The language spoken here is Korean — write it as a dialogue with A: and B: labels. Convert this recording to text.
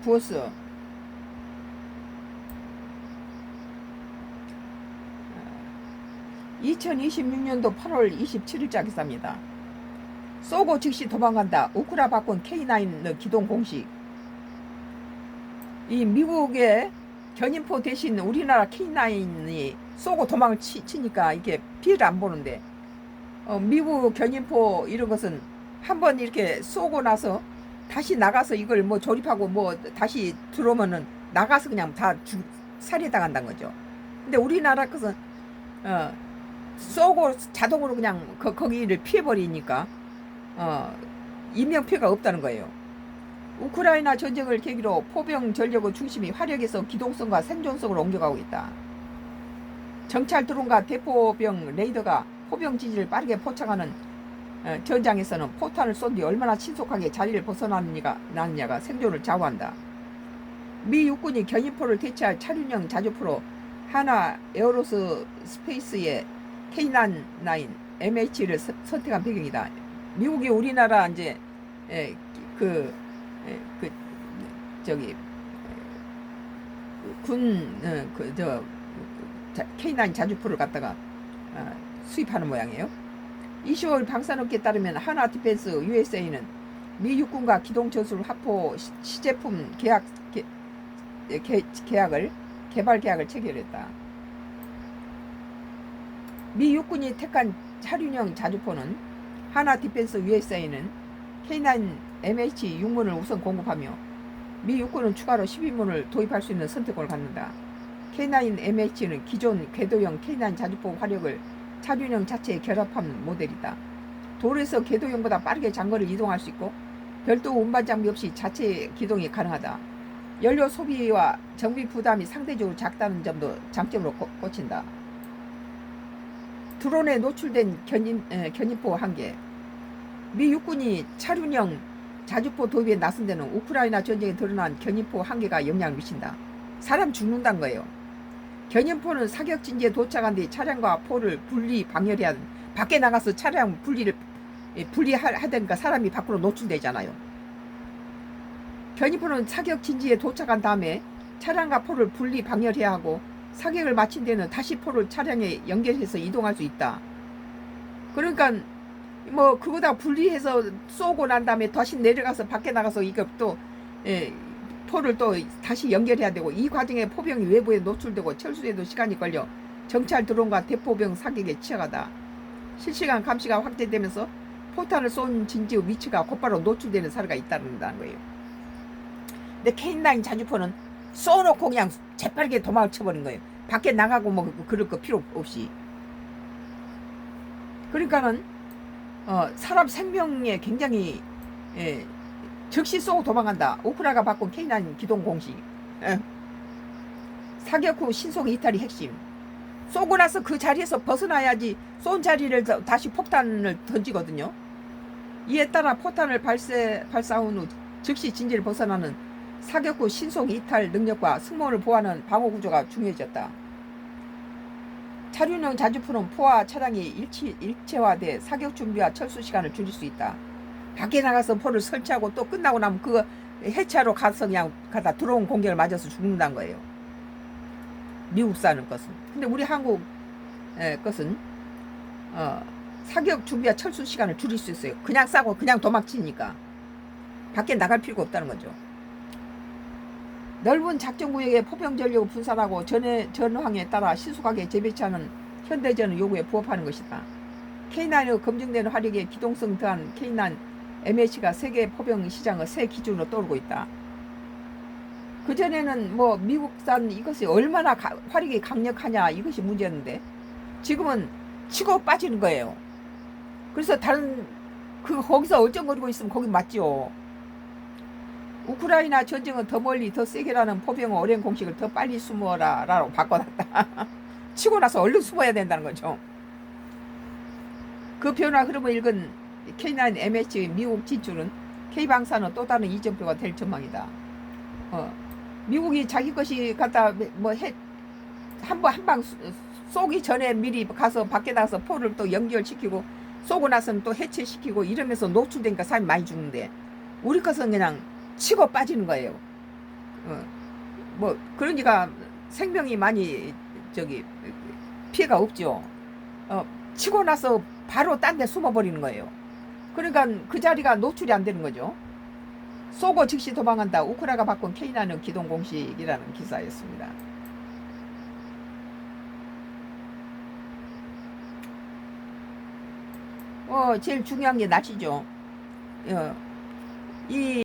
A: 부었어. 2026년도 8월 27일자 기사입니다. 쏘고 즉시 도망간다. 우크라 바꾼 K9 기동 공식. 이 미국의 견인포 대신 우리나라 K9이 쏘고 도망을 치니까 이게 피해를 안 보는데, 미국 견인포 이런 것은 한번 이렇게 쏘고 나서 다시 나가서 이걸 뭐 조립하고 뭐 다시 들어오면은 나가서 그냥 다 살해당한다는 거죠. 근데 우리나라 것은 쏘고 자동으로 그냥 거기를 피해버리니까 인명피해가 없다는 거예요. 우크라이나 전쟁을 계기로 포병 전력의 중심이 화력에서 기동성과 생존성으로 옮겨가고 있다. 정찰 드론과 대포병 레이더가 포병 지지를 빠르게 포착하는 전장에서는 포탄을 쏜 뒤 얼마나 신속하게 자리를 벗어나느냐가 생존을 좌우한다. 미 육군이 견인포를 대체할 차륜형 자주포로 하나 에어로스 스페이스의 K9 MH를 선택한 배경이다. 미국이 우리나라 이제 K9 자주포를 갖다가 수입하는 모양이에요. 20월 방산업계에 따르면 하나 디펜스 USA는 미 육군과 기동 전술 화포 시제품 개발 계약을 체결했다. 미 육군이 택한 차륜형 자주포는 하나 디펜스 USA는 K9 MH 6문을 우선 공급하며 미 육군은 추가로 12문을 도입할 수 있는 선택권을 갖는다. K9 MH는 기존 궤도형 K9 자주포 화력을 차륜형 자체에 결합한 모델이다. 도로에서 궤도형보다 빠르게 장거리를 이동할 수 있고 별도 운반 장비 없이 자체 기동이 가능하다. 연료 소비와 정비 부담이 상대적으로 작다는 점도 장점으로 꼽힌다. 드론에 노출된 견인포 한계. 미 육군이 차륜형 자주포 도입에 나선 데는 우크라이나 전쟁에 드러난 견인포 한계가 영향을 미친다. 사람 죽는다는 거예요. 견인포는 사격 진지에 도착한 뒤 차량과 포를 분리 방열해야 한다. 밖에 나가서 차량 분리하다니까 사람이 밖으로 노출되잖아요. 견인포는 사격 진지에 도착한 다음에 차량과 포를 분리 방열해야 하고 사격을 마친 데는 다시 포를 차량에 연결해서 이동할 수 있다. 그러니까 뭐 그거다 분리해서 쏘고 난 다음에 다시 내려가서 밖에 나가서 이거 또 포를 또 다시 연결해야 되고, 이 과정에 포병이 외부에 노출되고 철수에도 시간이 걸려 정찰 드론과 대포병 사격에 취약하다. 실시간 감시가 확대되면서 포탄을 쏜 진지의 위치가 곧바로 노출되는 사례가 있다는 거예요. 근데 K9 자주포는 쏘놓고 그냥 재빠르게 도망을 쳐버린 거예요. 밖에 나가고 뭐 그럴 거 필요 없이. 그러니까는 사람 생명에 굉장히 즉시 쏘고 도망간다. 우크라가 바꾼 K9 기동 공식. 사격 후 신속 이탈이 핵심. 쏘고 나서 그 자리에서 벗어나야지 쏜 자리를 다시 폭탄을 던지거든요. 이에 따라 포탄을 발사한 후 즉시 진지를 벗어나는 사격 후 신속 이탈 능력과 승무원을 보호하는 방어 구조가 중요해졌다. 차륜형 자주포는 포와 차량이 일체화돼 사격 준비와 철수 시간을 줄일 수 있다. 밖에 나가서 포를 설치하고 또 끝나고 나면 그거 해체하러 가서 그냥 가다 들어온 공격을 맞아서 죽는다는 거예요. 미국산은 것은. 근데 우리 한국 것은 사격 준비와 철수 시간을 줄일 수 있어요. 그냥 싸고 그냥 도망치니까 밖에 나갈 필요가 없다는 거죠. 넓은 작전구역에 포병 전력을 분산하고 전황에 따라 신속하게 재배치하는 현대전 요구에 부합하는 것이다. K9의 검증된 화력에 기동성 더한 K9 MH가 세계 포병 시장의 새 기준으로 떠오르고 있다. 그전에는 뭐 미국산 이것이 얼마나 화력이 강력하냐 이것이 문제였는데 지금은 치고 빠지는 거예요. 그래서 거기서 얼쩡거리고 있으면 거기 맞죠. 우크라이나 전쟁은 더 멀리 더 세게라는 포병의 오랜 공식을 더 빨리 숨어라 라고 바꿔놨다. 치고 나서 얼른 숨어야 된다는 거죠. 그 변화 흐름을 읽은 K9 MH의 미국 진출은 K방산의 또 다른 이정표가 될 전망이다. 미국이 자기 것이 갖다 뭐 한 방 쏘기 전에 미리 가서 밖에 나가서 포를 또 연결시키고 쏘고 나서는 또 해체시키고 이러면서 노출되니까 사람이 많이 죽는데, 우리 것은 그냥 치고 빠지는 거예요. 뭐 그러니까 생명이 많이 저기 피해가 없죠. 치고 나서 바로 딴 데 숨어버리는 거예요. 그러니까 그 자리가 노출이 안 되는 거죠. 쏘고 즉시 도망한다. 우크라가 바꾼 K라는 기동 공식이라는 기사였습니다. 제일 중요한 게 낫이죠. 이